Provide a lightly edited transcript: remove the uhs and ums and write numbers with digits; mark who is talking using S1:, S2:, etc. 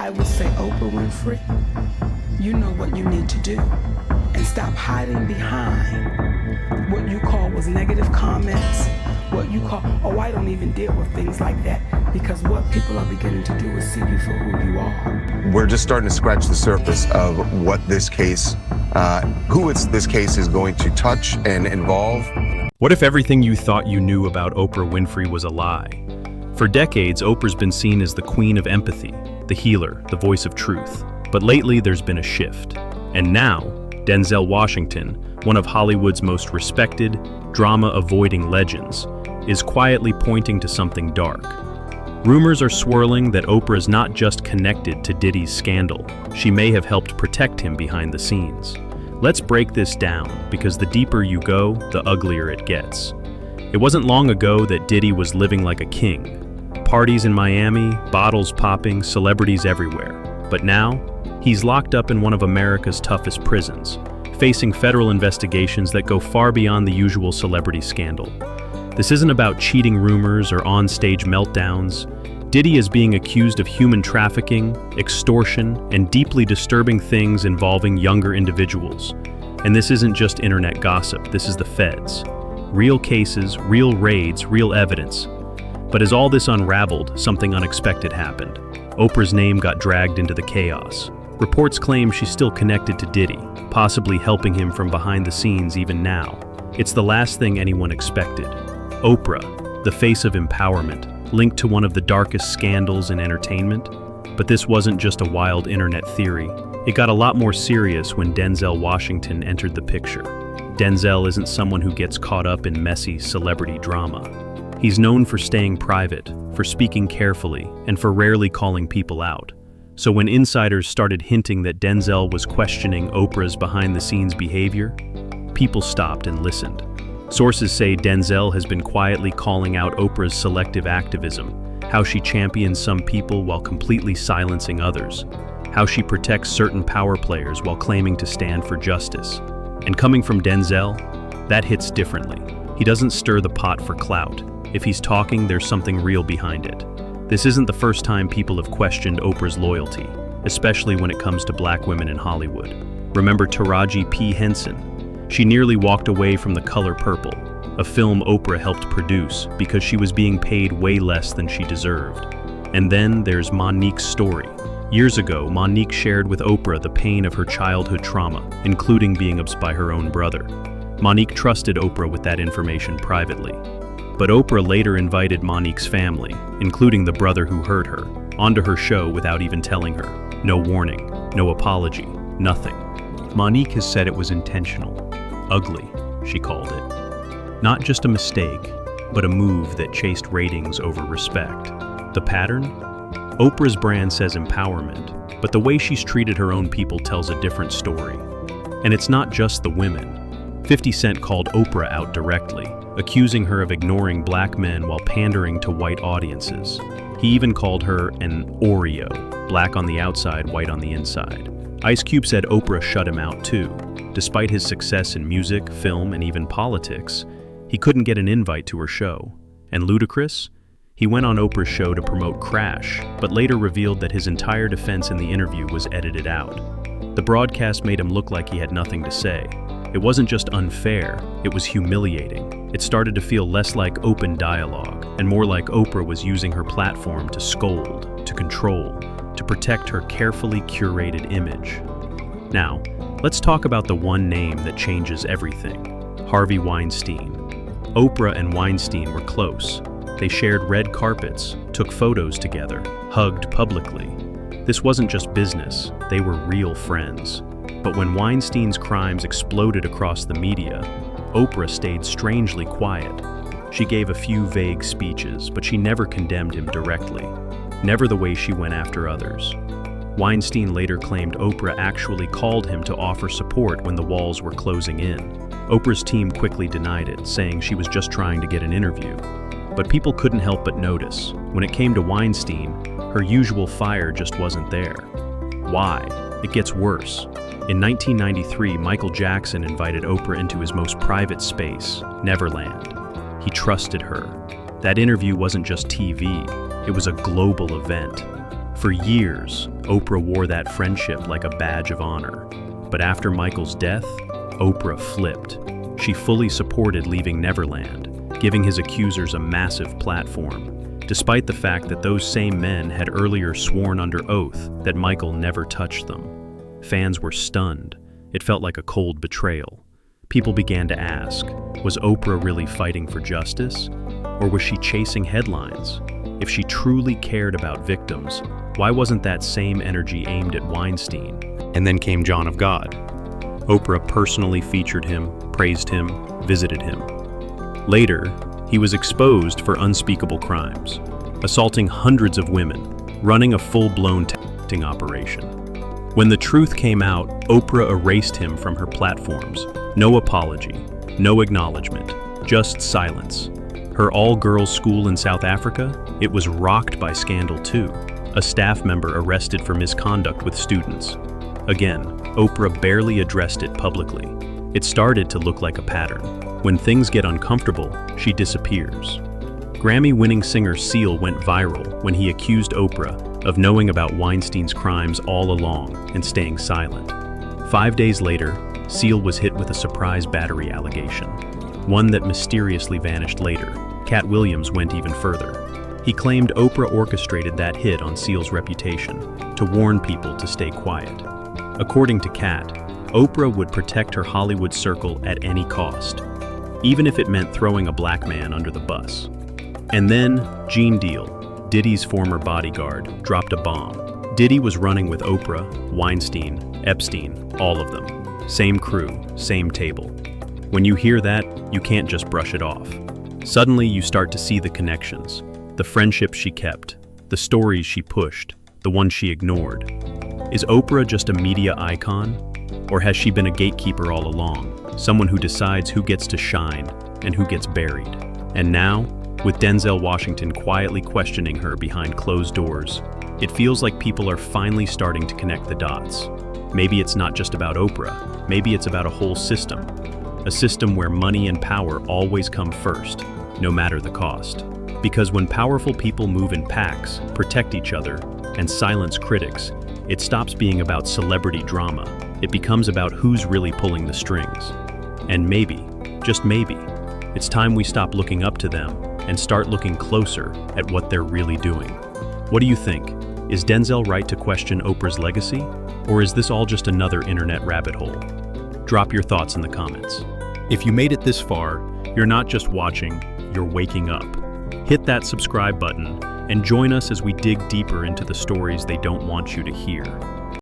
S1: I would say, Oprah Winfrey, you know what you need to do, and stop hiding behind what you call was negative comments, what you call, oh, I don't even deal with things like that, because what people are beginning to do is see you for who you are.
S2: We're just starting to scratch the surface of what this case, this case is going to touch and involve.
S3: What if everything you thought you knew about Oprah Winfrey was a lie? For decades, Oprah's been seen as the queen of empathy, the healer, the voice of truth. But lately, there's been a shift. And now, Denzel Washington, one of Hollywood's most respected, drama-avoiding legends, is quietly pointing to something dark. Rumors are swirling that Oprah is not just connected to Diddy's scandal. She may have helped protect him behind the scenes. Let's break this down, because the deeper you go, the uglier it gets. It wasn't long ago that Diddy was living like a king. Parties in Miami, bottles popping, celebrities everywhere. But now, he's locked up in one of America's toughest prisons, facing federal investigations that go far beyond the usual celebrity scandal. This isn't about cheating rumors or on-stage meltdowns. Diddy is being accused of human trafficking, extortion, and deeply disturbing things involving younger individuals. And this isn't just internet gossip, this is the feds. Real cases, real raids, real evidence. But as all this unraveled, something unexpected happened. Oprah's name got dragged into the chaos. Reports claim she's still connected to Diddy, possibly helping him from behind the scenes even now. It's the last thing anyone expected. Oprah, the face of empowerment, linked to one of the darkest scandals in entertainment. But this wasn't just a wild internet theory. It got a lot more serious when Denzel Washington entered the picture. Denzel isn't someone who gets caught up in messy celebrity drama. He's known for staying private, for speaking carefully, and for rarely calling people out. So when insiders started hinting that Denzel was questioning Oprah's behind-the-scenes behavior, people stopped and listened. Sources say Denzel has been quietly calling out Oprah's selective activism, how she champions some people while completely silencing others, how she protects certain power players while claiming to stand for justice. And coming from Denzel, that hits differently. He doesn't stir the pot for clout. If he's talking, there's something real behind it. This isn't the first time people have questioned Oprah's loyalty, especially when it comes to black women in Hollywood. Remember Taraji P. Henson? She nearly walked away from The Color Purple, a film Oprah helped produce because she was being paid way less than she deserved. And then there's Mon'Nique's story. Years ago, Mon'Nique shared with Oprah the pain of her childhood trauma, including being abused by her own brother. Mon'Nique trusted Oprah with that information privately. But Oprah later invited Mon'Nique's family, including the brother who hurt her, onto her show without even telling her. No warning, no apology, nothing. Mon'Nique has said it was intentional. Ugly, she called it. Not just a mistake, but a move that chased ratings over respect. The pattern? Oprah's brand says empowerment, but the way she's treated her own people tells a different story. And it's not just the women. 50 Cent called Oprah out directly, accusing her of ignoring black men while pandering to white audiences. He even called her an Oreo, black on the outside, white on the inside. Ice Cube said Oprah shut him out too. Despite his success in music, film, and even politics, he couldn't get an invite to her show. And Ludacris? He went on Oprah's show to promote Crash, but later revealed that his entire defense in the interview was edited out. The broadcast made him look like he had nothing to say. It wasn't just unfair, it was humiliating. It started to feel less like open dialogue, and more like Oprah was using her platform to scold, to control, to protect her carefully curated image. Now, let's talk about the one name that changes everything: Harvey Weinstein. Oprah and Weinstein were close. They shared red carpets, took photos together, hugged publicly. This wasn't just business, they were real friends. But when Weinstein's crimes exploded across the media, Oprah stayed strangely quiet. She gave a few vague speeches, but she never condemned him directly, never the way she went after others. Weinstein later claimed Oprah actually called him to offer support when the walls were closing in. Oprah's team quickly denied it, saying she was just trying to get an interview. But people couldn't help but notice, when it came to Weinstein, her usual fire just wasn't there. Why? It gets worse. In 1993, Michael Jackson invited Oprah into his most private space, Neverland. He trusted her. That interview wasn't just TV, it was a global event. For years, Oprah wore that friendship like a badge of honor. But after Michael's death, Oprah flipped. She fully supported leaving Neverland, giving his accusers a massive platform, despite the fact that those same men had earlier sworn under oath that Michael never touched them. Fans were stunned. It felt like a cold betrayal. People began to ask, was Oprah really fighting for justice? Or was she chasing headlines? If she truly cared about victims, why wasn't that same energy aimed at Weinstein? And then came John of God. Oprah personally featured him, praised him, visited him. Later, he was exposed for unspeakable crimes, assaulting hundreds of women, running a full-blown testing operation. When the truth came out, Oprah erased him from her platforms. No apology, no acknowledgement, just silence. Her all-girls school in South Africa, it was rocked by scandal too. A staff member arrested for misconduct with students. Again, Oprah barely addressed it publicly. It started to look like a pattern. When things get uncomfortable, she disappears. Grammy-winning singer Seal went viral when he accused Oprah of knowing about Weinstein's crimes all along and staying silent. 5 days later, Seal was hit with a surprise battery allegation, one that mysteriously vanished later. Cat Williams went even further. He claimed Oprah orchestrated that hit on Seal's reputation to warn people to stay quiet. According to Cat, Oprah would protect her Hollywood circle at any cost, even if it meant throwing a black man under the bus. And then, Gene Deal, Diddy's former bodyguard, dropped a bomb. Diddy was running with Oprah, Weinstein, Epstein, all of them. Same crew, same table. When you hear that, you can't just brush it off. Suddenly, you start to see the connections, the friendships she kept, the stories she pushed, the ones she ignored. Is Oprah just a media icon? Or has she been a gatekeeper all along, someone who decides who gets to shine and who gets buried? And now, with Denzel Washington quietly questioning her behind closed doors, it feels like people are finally starting to connect the dots. Maybe it's not just about Oprah, maybe it's about a whole system. A system where money and power always come first, no matter the cost. Because when powerful people move in packs, protect each other, and silence critics, it stops being about celebrity drama. It becomes about who's really pulling the strings. And maybe, just maybe, it's time we stop looking up to them and start looking closer at what they're really doing. What do you think? Is Denzel right to question Oprah's legacy? Or is this all just another internet rabbit hole? Drop your thoughts in the comments. If you made it this far, you're not just watching, you're waking up. Hit that subscribe button and join us as we dig deeper into the stories they don't want you to hear.